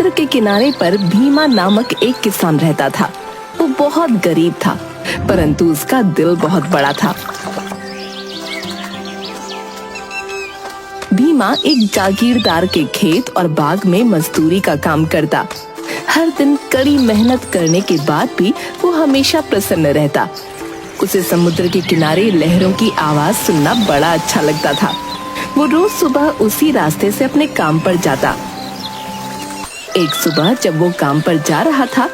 समुद्र के किनारे पर भीमा नामक एक किसान रहता था। वो बहुत गरीब था, परंतु उसका दिल बहुत बड़ा था। भीमा एक जागीरदार के खेत और बाग में मजदूरी का काम करता। हर दिन कड़ी मेहनत करने के बाद भी वो हमेशा प्रसन्न रहता। उसे समुद्र के किनारे लहरों की आवाज सुनना बड़ा अच्छा लगता था। वो रोज सुबह उसी रास्ते से अपने काम पर जाता। एक सुबह जब वो काम पर जा रहा था,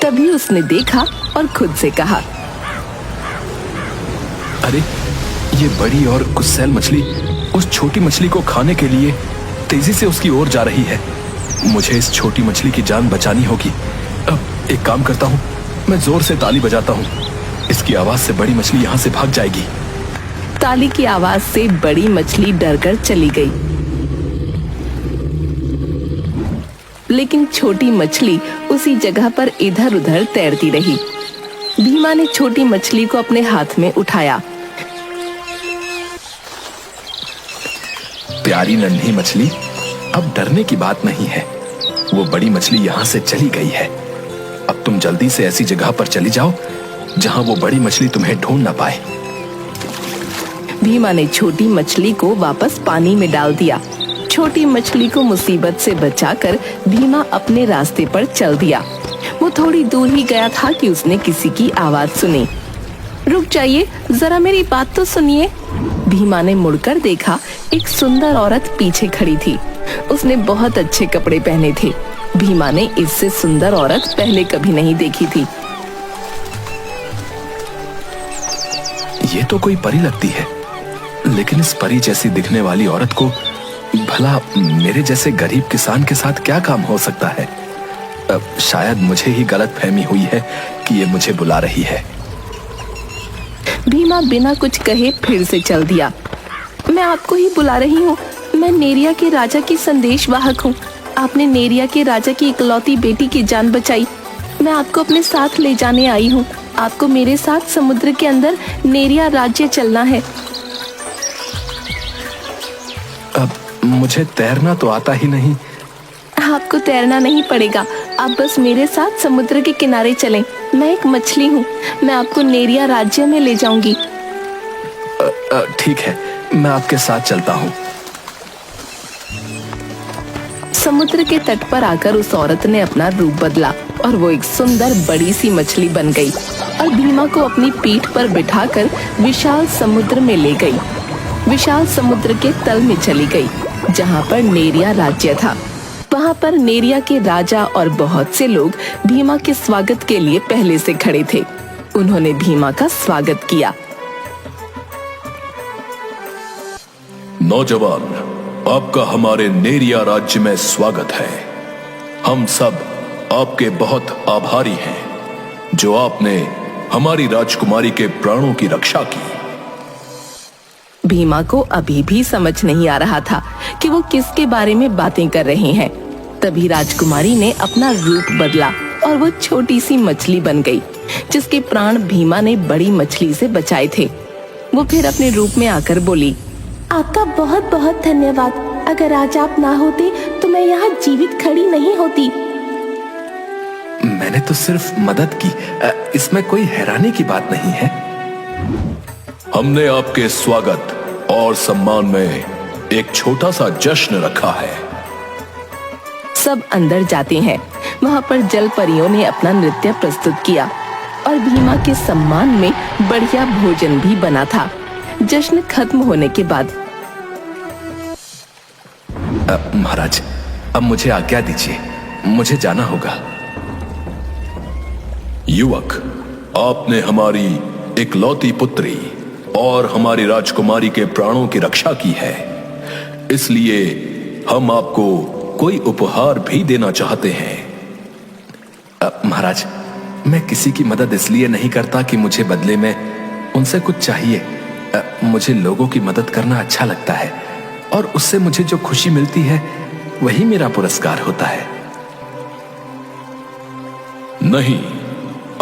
तभी उसने देखा और खुद से कहा, अरे, ये बड़ी और गुस्सैल मछली उस छोटी मछली को खाने के लिए तेजी से उसकी ओर जा रही है। मुझे इस छोटी मछली की जान बचानी होगी। अब एक काम करता हूँ, मैं जोर से ताली बजाता हूँ। इसकी आवाज से बड़ी मछली यहाँ से भाग जाएगी। ताली की आवाज से बड़ी मछली डरकर चली गई, लेकिन छोटी मछली उसी जगह पर इधर उधर तैरती रही। भीमा ने छोटी मछली को अपने हाथ में उठाया। प्यारी नन्ही मछली, अब डरने की बात नहीं है। वो बड़ी मछली यहाँ से चली गई है। अब तुम जल्दी से ऐसी जगह पर चली जाओ जहाँ वो बड़ी मछली तुम्हें ढूंढ ना पाए। भीमा ने छोटी मछली को वापस पानी में डाल दिया। छोटी मछली को मुसीबत से बचाकर भीमा अपने रास्ते पर चल दिया। वो थोड़ी दूर ही गया था कि उसने किसी की आवाज सुनी। रुक जाइए, जरा मेरी बात तो सुनिए। भीमा ने मुड़कर देखा, एक सुंदर औरत पीछे खड़ी थी। उसने बहुत अच्छे कपड़े पहने थे। भीमा ने इससे सुंदर औरत पहले कभी नहीं देखी थी। ये तो कोई परी लगती है, लेकिन इस परी जैसी दिखने वाली औरत को भला मेरे जैसे गरीब किसान के साथ क्या काम हो सकता है? शायद मुझे ही गलतफहमी हुई है कि ये मुझे बुला रही है। भीमा बिना कुछ कहे फिर से चल दिया। मैं आपको ही बुला रही हूँ। मैं नेरिया के राजा की संदेशवाहक हूँ। आपने नेरिया के राजा की इकलौती बेटी की जान बचाई। मैं आपको अपने साथ ले जाने आई हूँ। आपको मेरे साथ समुद्र के अंदर नेरिया राज्य चलना है। अब मुझे तैरना तो आता ही नहीं। आपको तैरना नहीं पड़ेगा, आप बस मेरे साथ समुद्र के किनारे चलें। मैं एक मछली हूँ, मैं आपको नेरिया राज्य में ले जाऊंगी। ठीक है, मैं आपके साथ चलता हूँ। समुद्र के तट पर आकर उस औरत ने अपना रूप बदला और वो एक सुंदर बड़ी सी मछली बन गई और भीमा को अपनी पीठ पर बिठाकर विशाल समुद्र में ले गई। विशाल समुद्र के तल में चली गई, जहाँ पर नेरिया राज्य था। वहाँ पर नेरिया के राजा और बहुत से लोग भीमा के स्वागत के लिए पहले से खड़े थे। उन्होंने भीमा का स्वागत किया। नौजवान, आपका हमारे नेरिया राज्य में स्वागत है। हम सब आपके बहुत आभारी हैं, जो आपने हमारी राजकुमारी के प्राणों की रक्षा की। भीमा को अभी भी समझ नहीं आ रहा था कि वो किसके बारे में बातें कर रहे हैं। तभी राजकुमारी ने अपना रूप बदला और वो छोटी सी मछली बन गई, जिसके प्राण भीमा ने बड़ी मछली से बचाए थे। वो फिर अपने रूप में आकर बोली, आपका बहुत बहुत धन्यवाद। अगर आज आप ना होते तो मैं यहाँ जीवित खड़ी नहीं होती। मैंने तो सिर्फ मदद की, इसमें कोई हैरानी की बात नहीं है। हमने आपके स्वागत और सम्मान में एक छोटा सा जश्न रखा है। सब अंदर जाते हैं। वहाँ पर जल परियों ने अपना नृत्य प्रस्तुत किया और भीमा के सम्मान में बढ़िया भोजन भी बना था। जश्न खत्म होने के बाद, महाराज, अब मुझे आज्ञा दीजिए, मुझे जाना होगा। युवक, आपने हमारी इकलौती पुत्री और हमारी राजकुमारी के प्राणों की रक्षा की है, इसलिए हम आपको कोई उपहार भी देना चाहते हैं। महाराज, मैं किसी की मदद इसलिए नहीं करता कि मुझे बदले में उनसे कुछ चाहिए। मुझे लोगों की मदद करना अच्छा लगता है और उससे मुझे जो खुशी मिलती है वही मेरा पुरस्कार होता है। नहीं,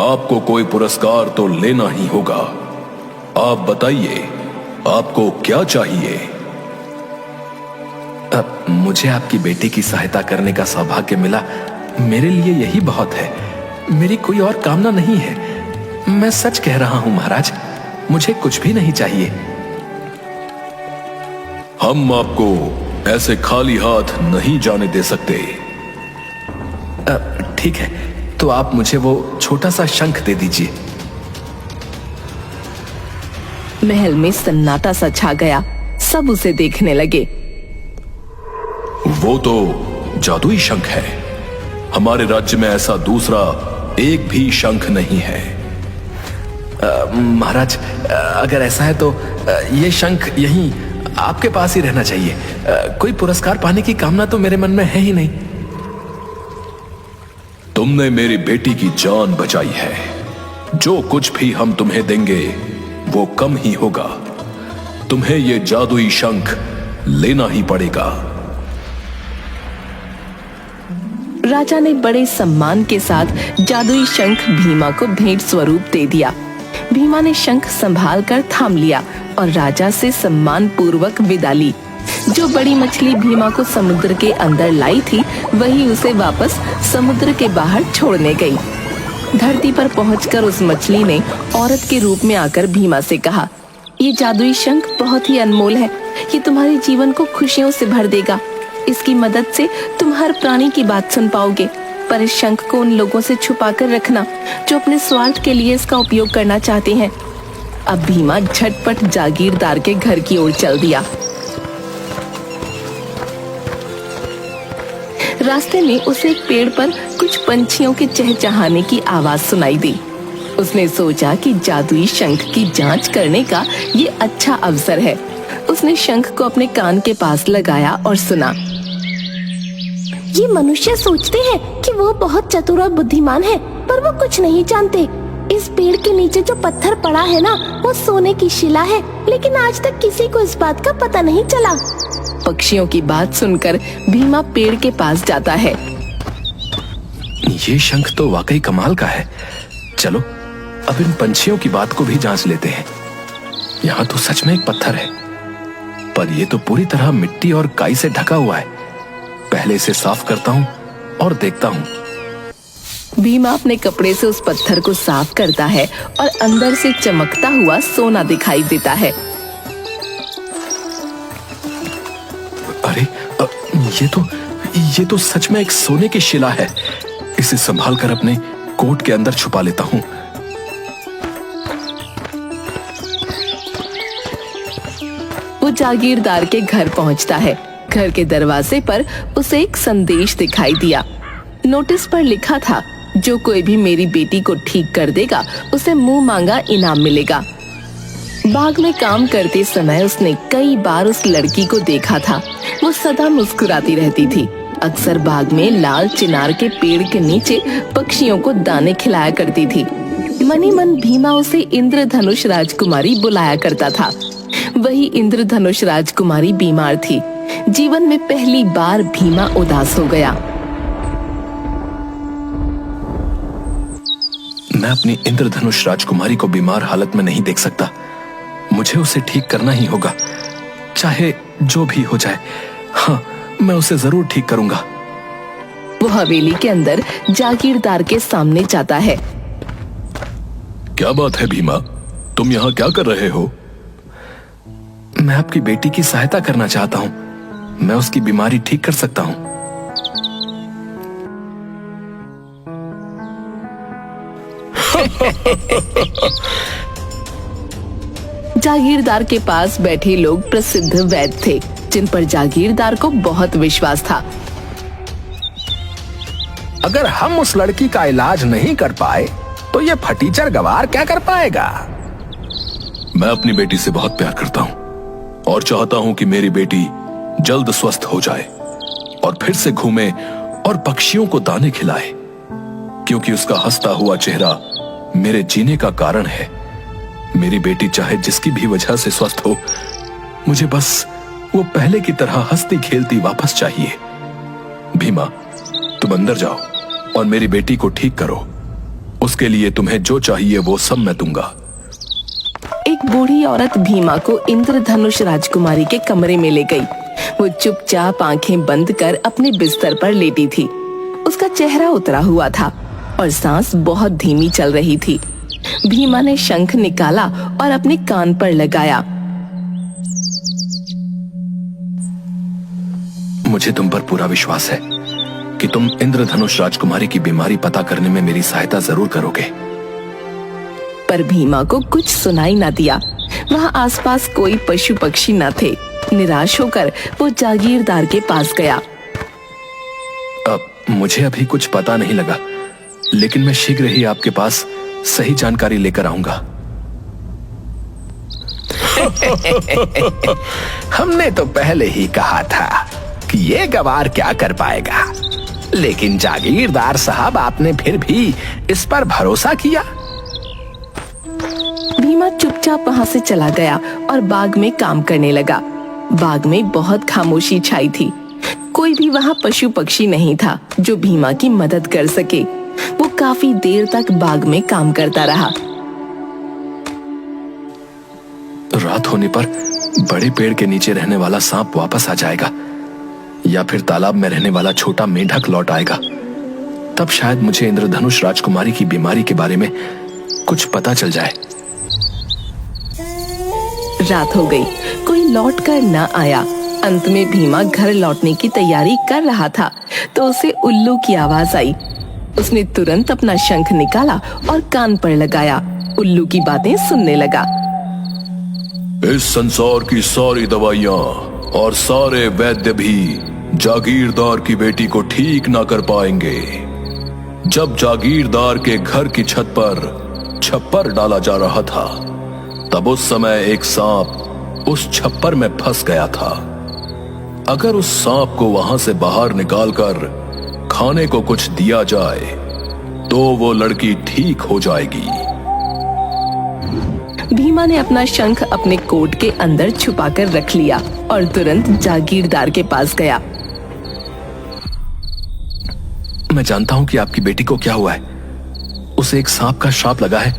आपको कोई पुरस्कार तो लेना ही होगा। आप बताइए, आपको क्या चाहिए? मुझे आपकी बेटी की सहायता करने का सौभाग्य मिला, मेरे लिए यही बहुत है। मेरी कोई और कामना नहीं है। मैं सच कह रहा हूं महाराज, मुझे कुछ भी नहीं चाहिए। हम आपको ऐसे खाली हाथ नहीं जाने दे सकते। ठीक है, तो आप मुझे वो छोटा सा शंख दे दीजिए। महल में सन्नाटा सा छा गया। सब उसे देखने लगे। वो तो जादुई शंख है। हमारे राज्य में ऐसा दूसरा एक भी शंख नहीं है। महाराज, अगर ऐसा है तो ये शंख यहीं आपके पास ही रहना चाहिए। कोई पुरस्कार पाने की कामना तो मेरे मन में है ही नहीं। तुमने मेरी बेटी की जान बचाई है। जो कुछ भी हम तुम्हें देंगे वो कम ही होगा। तुम्हें ये जादुई शंख लेना ही पड़ेगा। राजा ने बड़े सम्मान के साथ जादुई शंख भीमा को भेंट स्वरूप दे दिया। भीमा ने शंख संभाल कर थाम लिया और राजा से सम्मान पूर्वक विदा ली। जो बड़ी मछली भीमा को समुद्र के अंदर लाई थी, वही उसे वापस समुद्र के बाहर छोड़ने गई। धरती पर पहुंचकर उस मछली ने औरत के रूप में आकर भीमा से कहा, ये जादुई शंख बहुत ही अनमोल है। ये तुम्हारे जीवन को खुशियों से भर देगा। इसकी मदद से तुम हर प्राणी की बात सुन पाओगे। पर इस शंख को उन लोगों से छुपा कर रखना जो अपने स्वार्थ के लिए इसका उपयोग करना चाहते हैं। अब भीमा झटपट जागीरदार के घर की ओर चल दिया। रास्ते में उसे एक पेड़ पर कुछ पंछियों के चहचहाने की आवाज सुनाई दी। उसने सोचा कि जादुई शंख की जांच करने का ये अच्छा अवसर है। उसने शंख को अपने कान के पास लगाया और सुना। ये मनुष्य सोचते हैं कि वो बहुत चतुर और बुद्धिमान है, पर वो कुछ नहीं जानते। इस पेड़ के नीचे जो पत्थर पड़ा है ना, वो सोने की शिला है, लेकिन आज तक किसी को इस बात का पता नहीं चला। पक्षियों की बात सुनकर भीमा पेड़ के पास जाता है। ये शंख तो वाकई कमाल का है। चलो अब इन पंछियों की बात को भी जांच लेते हैं। यहाँ तो सच में एक पत्थर है, पर यह तो पूरी तरह मिट्टी और काई से ढका हुआ है। पहले इसे साफ करता हूँ और देखता हूँ। भीमा अपने कपड़े से उस पत्थर को साफ करता है और अंदर से चमकता हुआ सोना दिखाई देता है। अरे ये तो सच में एक सोने की शिला है। इसे संभाल कर अपने कोट के अंदर छुपा लेता हूँ। वो जागीरदार के घर पहुंचता है। घर के दरवाजे पर उसे एक संदेश दिखाई दिया। नोटिस पर लिखा था, जो कोई भी मेरी बेटी को ठीक कर देगा उसे मुंह मांगा इनाम मिलेगा। बाग में काम करते समय उसने कई बार उस लड़की को देखा था। वो सदा मुस्कुराती रहती थी। अक्सर बाग में लाल चिनार के पेड़ के नीचे पक्षियों को दाने खिलाया करती थी। मनी मन भीमा उसे इंद्रधनुष राजकुमारी बुलाया करता था। वही इंद्रधनुष राजकुमारी बीमार थी। जीवन में पहली बार भीमा उदास हो गया। मैं अपनी इंद्रधनुष राजकुमारी को बीमार हालत में नहीं देख सकता। मुझे उसे ठीक करना ही होगा, चाहे जो भी हो जाए। हाँ, मैं उसे जरूर ठीक करूंगा। वो हवेली के अंदर जागीरदार के सामने जाता है। क्या बात है भीमा, तुम यहाँ क्या कर रहे हो? मैं आपकी बेटी की सहायता करना चाहता हूँ। मैं उसकी बीमारी ठीक कर सकता हूँ। जागीरदार के पास बैठे लोग प्रसिद्ध वैद्य थे, जिन पर जागीरदार को बहुत विश्वास था। अगर हम उस लड़की का इलाज नहीं कर पाए तो ये फटीचर गवार क्या कर पाएगा? मैं अपनी बेटी से बहुत प्यार करता हूँ और चाहता हूँ कि मेरी बेटी जल्द स्वस्थ हो जाए और फिर से घूमे और पक्षियों को दाने खिलाए, क्योंकि उसका हंसता हुआ चेहरा मेरे जीने का कारण है। मेरी बेटी चाहे जिसकी भी वजह से स्वस्थ हो, मुझे बस वो पहले की तरह हंसती खेलती वापस चाहिए। भीमा, तुम अंदर जाओ और मेरी बेटी को ठीक करो। उसके लिए तुम्हें जो चाहिए वो सब मैं दूंगा। एक बूढ़ी औरत भीमा को इंद्रधनुष राजकुमारी के कमरे में ले गई। वो चुपचाप आंखें बंद कर अपने बिस्तर पर लेटी थी। उसका चेहरा उतरा हुआ था और सांस बहुत धीमी चल रही थी। भीमा ने शंख निकाला और अपने कान पर लगाया। मुझे तुम पर पूरा विश्वास है कि तुम इंद्रधनुष राजकुमारी की बीमारी पता करने में मेरी सहायता जरूर करोगे। पर भीमा को कुछ सुनाई ना दिया। वहाँ आसपास कोई पशु पक्षी न थे। निराश होकर वो जागीरदार के पास गया। अब मुझे अभी कुछ पता नहीं लगा, लेकिन मैं शीघ्र ही आपके पास सही जानकारी लेकर आऊंगा। हमने तो पहले ही कहा था कि ये गवार क्या कर पाएगा, लेकिन जागीरदार साहब आपने फिर भी इस पर भरोसा किया। भीमा चुपचाप वहाँ से चला गया और बाग में काम करने लगा। बाग में बहुत खामोशी छाई थी। कोई भी वहाँ पशु पक्षी नहीं था जो भीमा की मदद कर सके। वो काफी देर तक बाग में काम करता रहा। रात होने पर बड़े पेड़ के नीचे रहने वाला सांप वापस आ जाएगा, या फिर तालाब में रहने वाला छोटा मेंढक लौट आएगा। तब शायद मुझे इंद्रधनुष राजकुमारी की बीमारी के बारे में कुछ पता चल जाए। रात हो गई, कोई लौट कर न आया। अंत में भीमा घर लौटने की तैयारी कर रहा था तो उसे उल्लू की आवाज आई। उसने तुरंत अपना शंख निकाला और कान पर लगाया। उल्लू की बातें सुनने लगा। इस संसार की सारी दवाइयाँ और सारे वैद्य भी जागीरदार की बेटी को ठीक ना कर पाएंगे। जब जागीरदार के घर की छत पर छप्पर डाला जा रहा था, तब उस समय एक सांप उस छप्पर में फंस गया था। अगर उस सांप को वहां से बाहर निकालकर खाने को कुछ दिया जाए तो वो लड़की ठीक हो जाएगी। भीमा ने अपना शंख अपने कोट के अंदर छुपाकर रख लिया और तुरंत जागीरदार के पास गया। मैं जानता हूं कि आपकी बेटी को क्या हुआ है। उसे एक सांप का श्राप लगा है।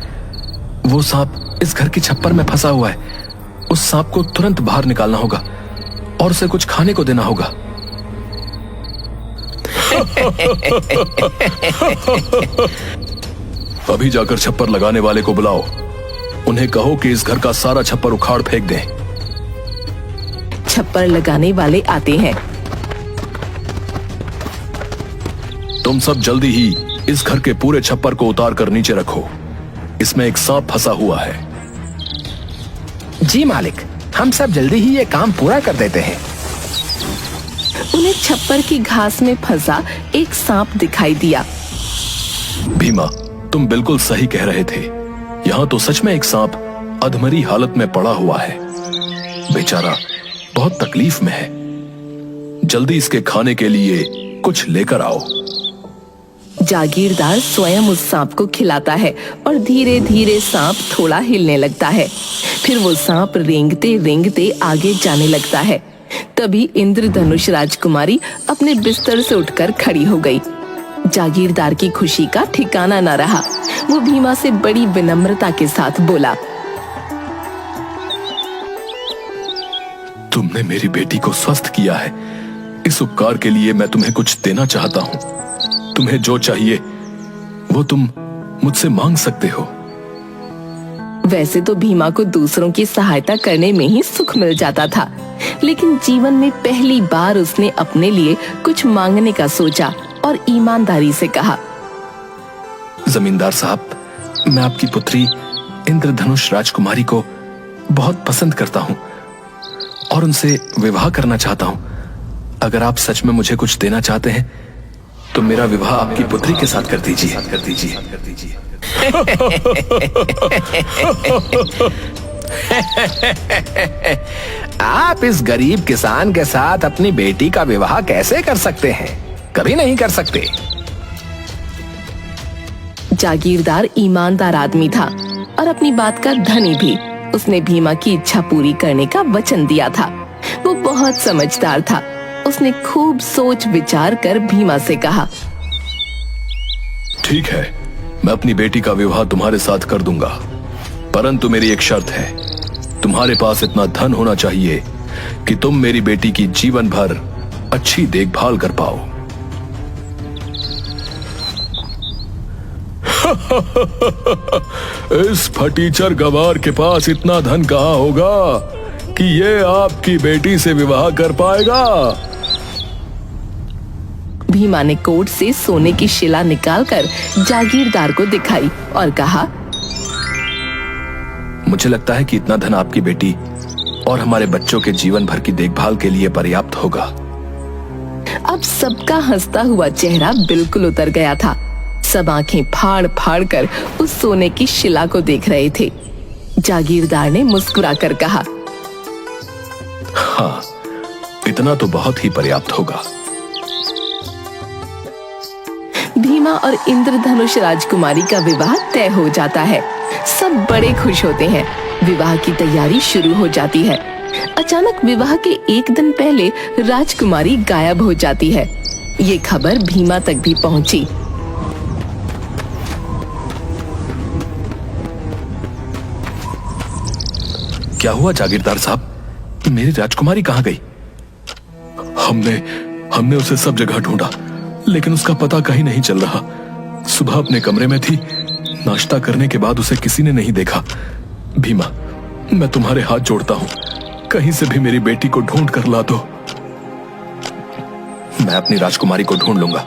वो सांप इस घर की छप्पर में फंसा हुआ है। उस सांप को तुरंत बाहर निकालना होगा और उसे कुछ खाने को देना होगा। अभी जाकर छप्पर लगाने वाले को बुलाओ। उन्हें कहो कि इस घर का सारा छप्पर उखाड़ फेंक दें। छप्पर लगाने वाले आते हैं। तुम सब जल्दी ही इस घर के पूरे छप्पर को उतार कर नीचे रखो। इसमें एक सांप फंसा हुआ है। जी मालिक, हम सब जल्दी ही ये काम पूरा कर देते हैं। उन्हें छप्पर की घास में फंसा एक सांप दिखाई दिया। भीमा, तुम बिल्कुल सही कह रहे थे। यहाँ तो सच में एक सांप अधमरी हालत में पड़ा हुआ है। बेचारा बहुत तकलीफ में है। जल्दी इसके खाने के लिए कुछ लेकर आओ। जागीरदार स्वयं उस सांप को खिलाता है और धीरे धीरे सांप थोड़ा हिलने लगता है। फिर वो सांप रेंगते रेंगते आगे जाने लगता है। तभी इंद्रधनुष राजकुमारी अपने बिस्तर से उठकर खड़ी हो गई। जागीरदार की खुशी का ठिकाना न रहा। वो भीमा से बड़ी विनम्रता के साथ बोला, तुमने मेरी बेटी को स्वस्थ किया है। इस उपकार के लिए मैं तुम्हें कुछ देना चाहता हूँ। तुम्हें जो चाहिए वो तुम मुझसे मांग सकते हो। वैसे तो भीमा को दूसरों की सहायता करने में ही सुख मिल जाता था, लेकिन जीवन में पहली बार उसने अपने लिए कुछ मांगने का सोचा और ईमानदारी से कहा, जमींदार साहब, मैं आपकी पुत्री इंद्रधनुष राजकुमारी को बहुत पसंद करता हूँ और उनसे विवाह करना चाहता हूँ। अगर आप सच में मुझे कुछ देना चाहते हैं तो मेरा विवाह आपकी पुत्री के साथ कर दीजिए। आप इस गरीब किसान के साथ अपनी बेटी का विवाह कैसे कर सकते हैं? कभी नहीं कर सकते। जागीरदार ईमानदार आदमी था और अपनी बात का धनी भी। उसने भीमा की इच्छा पूरी करने का वचन दिया था। वो बहुत समझदार था। उसने खूब सोच विचार कर भीमा से कहा, ठीक है, मैं अपनी बेटी का विवाह तुम्हारे साथ कर दूंगा, परंतु मेरी एक शर्त है। तुम्हारे पास इतना धन होना चाहिए कि तुम मेरी बेटी की जीवन भर अच्छी देखभाल कर पाओ। इस फटीचर गवार के पास इतना धन कहां होगा कि ये आपकी बेटी से विवाह कर पाएगा? भीमा ने कोट से सोने की शिला निकालकर जागीरदार को दिखाई और कहा, मुझे लगता है कि इतना धन आपकी बेटी और हमारे बच्चों के जीवन भर की देखभाल के लिए पर्याप्त होगा। अब सबका हंसता हुआ चेहरा बिल्कुल उतर गया था। सब आंखें फाड़ फाड़ कर उस सोने की शिला को देख रहे थे। जागीरदार ने मुस्कुराकर कहा, हाँ, इतना तो बहुत ही पर्याप्त होगा। भीमा और इंद्रधनुष राजकुमारी का विवाह तय हो जाता है। सब बड़े खुश होते हैं। विवाह की तैयारी शुरू हो जाती है। अचानक विवाह के एक दिन पहले राजकुमारी गायब हो जाती है। ये खबर भीमा तक भी पहुंची। क्या हुआ जागीरदार साहब? मेरी राजकुमारी कहाँ गई? हमने उसे सब जगह ढूंढा, लेकिन उसका पता कहीं नहीं चल रहा। सुबह अपने कमरे में थी, नाश्ता करने के बाद उसे किसी ने नहीं देखा। भीमा, मैं तुम्हारे हाथ जोड़ता हूं, कहीं से भी मेरी बेटी को ढूंढ कर ला दो। मैं अपनी राजकुमारी को ढूंढ लूंगा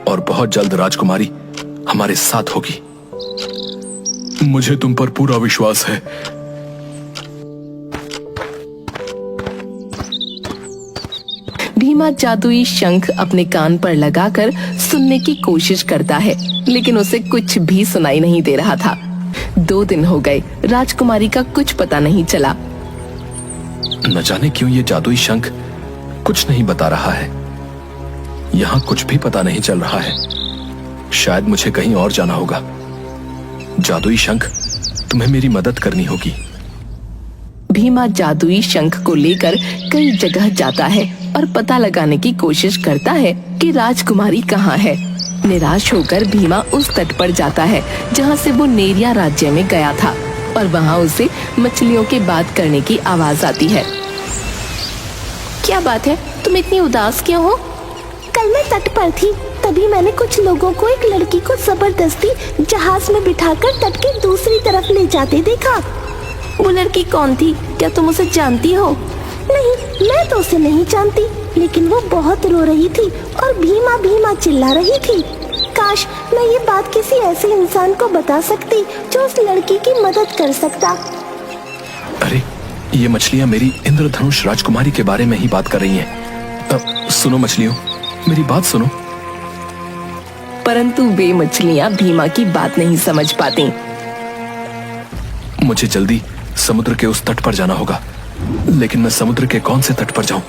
और बहुत जल्द राजकुमारी हमारे साथ होगी। मुझे तुम पर पूरा विश्वास है। भीमा जादुई शंख अपने कान पर लगाकर सुनने की कोशिश करता है, लेकिन उसे कुछ भी सुनाई नहीं दे रहा था। 2 दिन हो गए, राजकुमारी का कुछ पता नहीं चला। न जाने क्यों ये जादुई शंख कुछ नहीं बता रहा है। यहाँ कुछ भी पता नहीं चल रहा है। शायद मुझे कहीं और जाना होगा। जादुई शंख, तुम्हें मेरी मदद करनी होगी। भीमा जादुई शंख को लेकर कई जगह जाता है और पता लगाने की कोशिश करता है कि राजकुमारी कहाँ है। निराश होकर भीमा उस तट पर जाता है जहाँ से वो नेरिया राज्य में गया था, और वहाँ उसे मछलियों के बात करने की आवाज आती है। क्या बात है, तुम इतनी उदास क्यों हो? कल मैं तट पर थी, तभी मैंने कुछ लोगों को एक लड़की को जबरदस्ती जहाज में बिठाकर तट की दूसरी तरफ ले जाते देखा। वो लड़की कौन थी? क्या तुम उसे जानती हो? नहीं, मैं तो उसे नहीं जानती, लेकिन वो बहुत रो रही थी और भीमा भीमा चिल्ला रही थी। काश मैं ये बात किसी ऐसे इंसान को बता सकती जो उस लड़की की मदद कर सकता। अरे, ये मछलियां मेरी इंद्रधनुष राजकुमारी के बारे में ही बात कर रही हैं। सुनो मछलियों, मेरी बात सुनो। परंतु वे मछलियां भीमा की बात नहीं समझ पाती। मुझे जल्दी समुद्र के उस तट पर जाना होगा, लेकिन मैं समुद्र के कौन से तट पर जाऊं?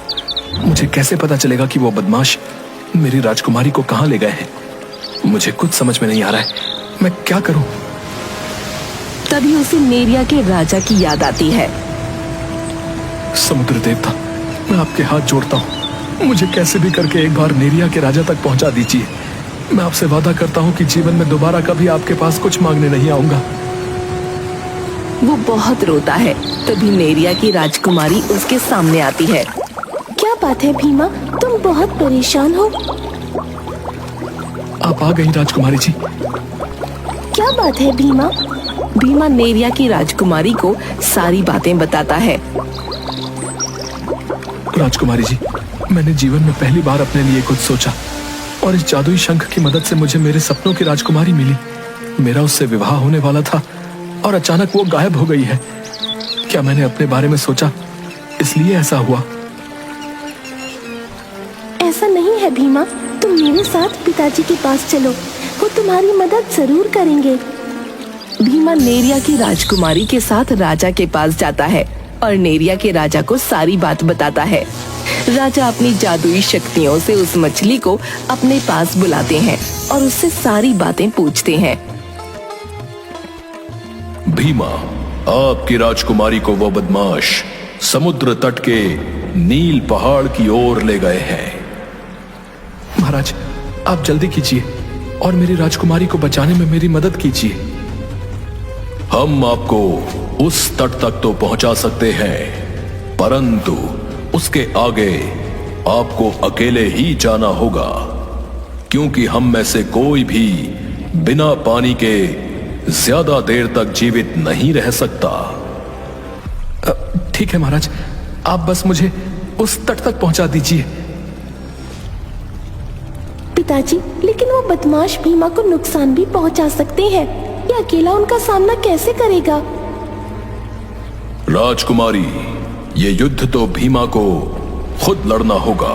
मुझे कैसे पता चलेगा कि वो बदमाश मेरी राजकुमारी को कहां ले गए हैं? मुझे कुछ समझ में नहीं आ रहा है। मैं क्या करूं? तभी उसे नेरिया के राजा की याद आती है। समुद्र देवता, मैं आपके हाथ जोड़ता हूं, मुझे कैसे भी करके एक बार नेरिया के राजा तक पहुंचा दीजिए। मैं आपसे वादा करता हूं कि जीवन में दोबारा कभी आपके पास कुछ मांगने नहीं आऊंगा। वो बहुत रोता है। तभी नेरिया की राजकुमारी उसके सामने आती है। क्या बात है भीमा, तुम बहुत परेशान हो? आप आ गई राजकुमारी जी। क्या बात है भीमा? भीमा नेरिया की राजकुमारी को सारी बातें बताता है। राजकुमारी जी, मैंने जीवन में पहली बार अपने लिए कुछ सोचा, और इस जादुई शंख की मदद से मुझे मेरे सपनों की राजकुमारी मिली। मेरा उससे विवाह होने वाला था और अचानक वो गायब हो गई है। क्या मैंने अपने बारे में सोचा, इसलिए ऐसा हुआ? ऐसा नहीं है भीमा, तुम मेरे साथ पिताजी के पास चलो, वो तुम्हारी मदद जरूर करेंगे। भीमा नेरिया की राजकुमारी के साथ राजा के पास जाता है और नेरिया के राजा को सारी बात बताता है। राजा अपनी जादुई शक्तियों से उस मछली को अपने पास बुलाते हैं और उससे सारी बातें पूछते हैं। भीमा, आपकी राजकुमारी को वो बदमाश समुद्र तट के नील पहाड़ की ओर ले गए हैं। महाराज, आप जल्दी कीजिए और मेरी राजकुमारी को बचाने में मेरी मदद कीजिए। हम आपको उस तट तक तो पहुंचा सकते हैं, परंतु उसके आगे आपको अकेले ही जाना होगा, क्योंकि हम में से कोई भी बिना पानी के ज्यादा देर तक जीवित नहीं रह सकता। ठीक है महाराज, आप बस मुझे उस तट तक पहुंचा दीजिए। पिताजी, लेकिन वो बदमाश भीमा को नुकसान भी पहुंचा सकते हैं। ये अकेला उनका सामना कैसे करेगा? राजकुमारी, ये युद्ध तो भीमा को खुद लड़ना होगा।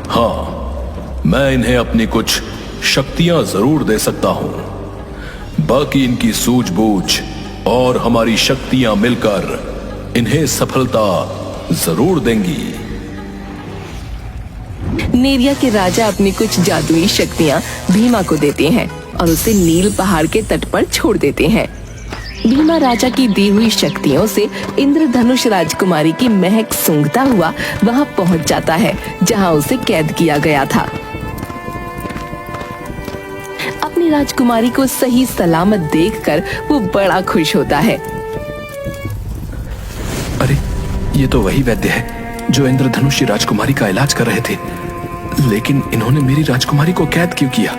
हाँ, मैं इन्हें अपनी कुछ शक्तियां जरूर दे सकता हूं, बाकी इनकी सूझबूझ और हमारी शक्तियां मिलकर इन्हें सफलता जरूर देंगी। नेरिया के राजा अपनी कुछ जादुई शक्तियां भीमा को देते हैं और उसे नील पहाड़ के तट पर छोड़ देते हैं। भीमा राजा की दी हुई शक्तियों से इंद्रधनुष राजकुमारी की महक सूंघता हुआ वहां पहुंच जाता है जहां उसे कैद किया गया था। अपनी राजकुमारी को सही सलामत देखकर वो बड़ा खुश होता है। अरे, ये तो वही वैद्य है जो इंद्रधनुषी राजकुमारी का इलाज कर रहे थे, लेकिन इन्होंने मेरी राजकुमारी को कैद क्यों किया?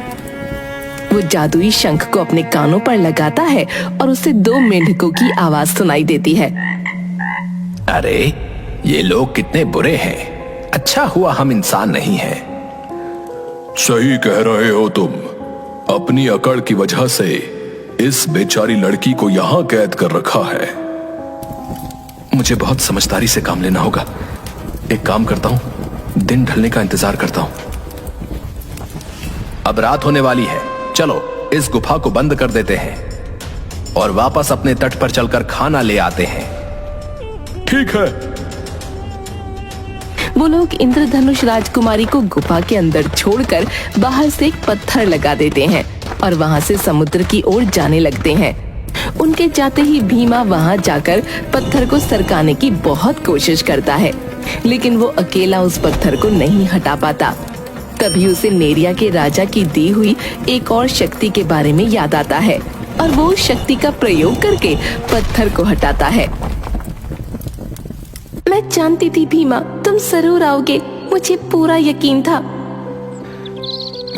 वो जादुई शंख को अपने कानों पर लगाता है और उसे 2 मेंढकों की आवाज सुनाई देती है। अरे, ये लोग कितने बुरे हैं। अच्छा हुआ हम इंसान नहीं हैं। सही कह रहे हो तुम। अपनी अकड़ की वजह से इस बेचारी लड़की को यहां कैद कर रखा है। मुझे बहुत समझदारी से काम लेना होगा। एक काम करता हूँ, दिन ढलने का इंतजार करता हूँ। अब रात होने वाली है, चलो इस गुफा को बंद कर देते हैं और वापस अपने तट पर चलकर खाना ले आते हैं। ठीक है। वो लोग इंद्रधनुष राजकुमारी को गुफा के अंदर छोड़कर बाहर से एक पत्थर लगा देते हैं और वहां से समुद्र की ओर जाने लगते हैं। उनके जाते ही भीमा वहां जाकर पत्थर को सरकाने की बहुत कोशिश करता है, लेकिन वो अकेला उस पत्थर को नहीं हटा पाता। तभी उसे नेरिया के राजा की दी हुई एक और शक्ति के बारे में याद आता है और वो उस शक्ति का प्रयोग करके पत्थर को हटाता है। मैं जानती थी भीमा, तुम जरूर आओगे, मुझे पूरा यकीन था।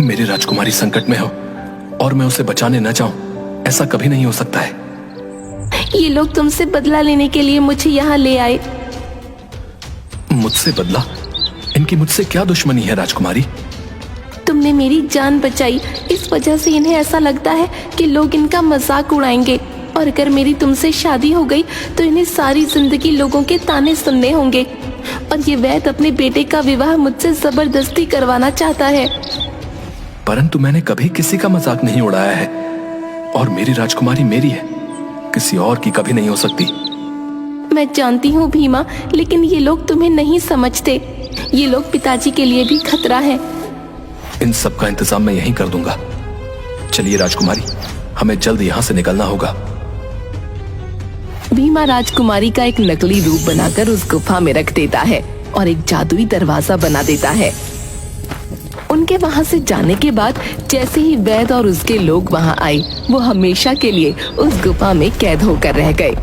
मेरी राजकुमारी संकट में हो और मैं उसे बचाने न जाऊं, ऐसा कभी नहीं हो सकता है। ये लोग तुमसे बदला लेने के लिए मुझे यहाँ ले आए। मुझसे बदला? इनकी मुझसे क्या दुश्मनी है राजकुमारी? तुमने मेरी जान बचाई, इस वजह से इन्हें ऐसा लगता है कि लोग इनका मजाक उड़ाएंगे, और अगर मेरी तुमसे शादी हो गई तो इन्हें सारी जिंदगी लोगों के ताने सुनने होंगे। और ये वैद्य अपने बेटे का विवाह मुझसे जबरदस्ती करवाना चाहता है। परंतु मैंने कभी किसी का मजाक नहीं उड़ाया है और मेरी राजकुमारी मेरी है, किसी और की कभी नहीं हो सकती। मैं जानती हूँ भीमा, लेकिन ये लोग तुम्हें नहीं समझते। ये लोग पिताजी के लिए भी खतरा है। इन सब का इंतजाम मैं यहीं कर दूंगा। चलिए राजकुमारी, हमें जल्द यहाँ से निकलना होगा। भीमा राजकुमारी का एक नकली रूप बनाकर उस गुफा में रख देता है और एक जादुई दरवाजा बना देता है। उनके वहां से जाने के बाद जैसे ही वैद्य और उसके लोग वहां आए, वो हमेशा के लिए उस गुफा में कैद होकर रह गए।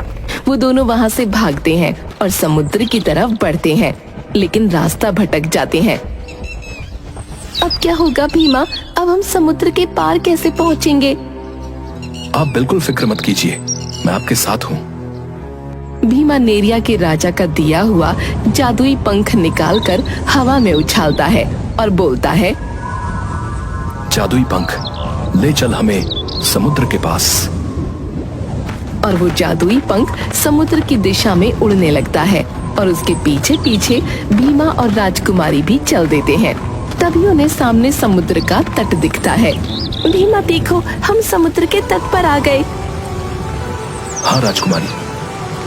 वो दोनों वहां से भागते हैं और समुद्र की तरफ बढ़ते हैं, लेकिन रास्ता भटक जाते हैं। अब क्या होगा भीमा? अब हम समुद्र के पार कैसे पहुँचेंगे? आप बिल्कुल फिक्र मत कीजिए, मैं आपके साथ हूँ। भीमा नेरिया के राजा का दिया हुआ जादुई पंख निकालकर हवा में उछालता है और बोलता है, जादुई पंख, ले चल हमें समुद्र के पास। और वो जादुई पंख समुद्र की दिशा में उड़ने लगता है और उसके पीछे पीछे भीमा और राजकुमारी भी चल देते हैं। तभी उन्हें सामने समुद्र का तट दिखता है। भीमा देखो, हम समुद्र के तट पर आ गए। हाँ राजकुमारी,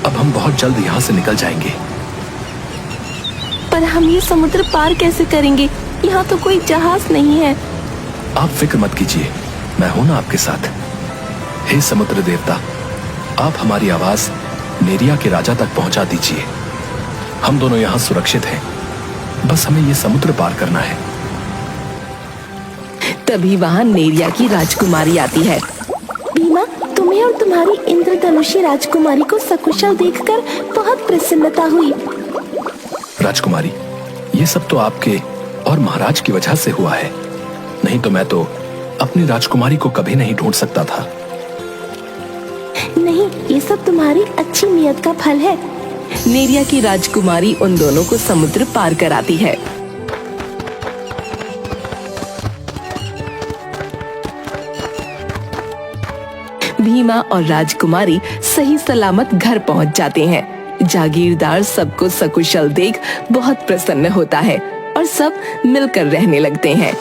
अब हम बहुत जल्द यहाँ से निकल जाएंगे। पर हम ये समुद्र पार कैसे करेंगे? यहाँ तो कोई जहाज नहीं है। आप फिक्र मत कीजिए, मैं हूं ना आपके साथ। हे समुद्र देवता, आप हमारी आवाज नेरिया के राजा तक पहुंचा दीजिए। हम दोनों यहाँ सुरक्षित हैं, बस हमें ये समुद्र पार करना है। तभी वहाँ नेरिया की राजकुमारी आती है। भीमा, तुम्हें और तुम्हारी इंद्रधनुषी राजकुमारी को सकुशल देखकर बहुत प्रसन्नता हुई। राजकुमारी, ये सब तो आपके और महाराज की वजह से हुआ है, नहीं तो मैं तो अपनी राजकुमारी को कभी नहीं ढूंढ सकता था। नहीं, ये सब तुम्हारी अच्छी नियत का फल है। नेरिया की राजकुमारी उन दोनों को समुद्र पार कराती है। भीमा और राजकुमारी सही सलामत घर पहुंच जाते हैं। जागीरदार सबको सकुशल देख बहुत प्रसन्न होता है और सब मिलकर रहने लगते हैं।